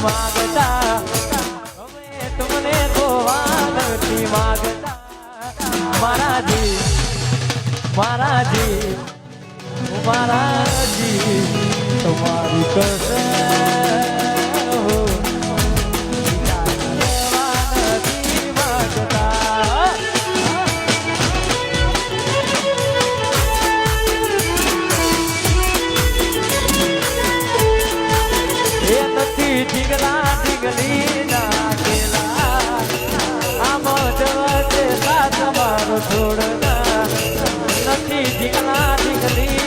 માગતા અમે તમને જોવા નથી માગતા મારાજી મારાજી મારાજી તમારી ઢીંગલા ઢીંગલી નાખેલા આમ જવા તમારો છોડના નથી ઢીંગલા ઢીંગલી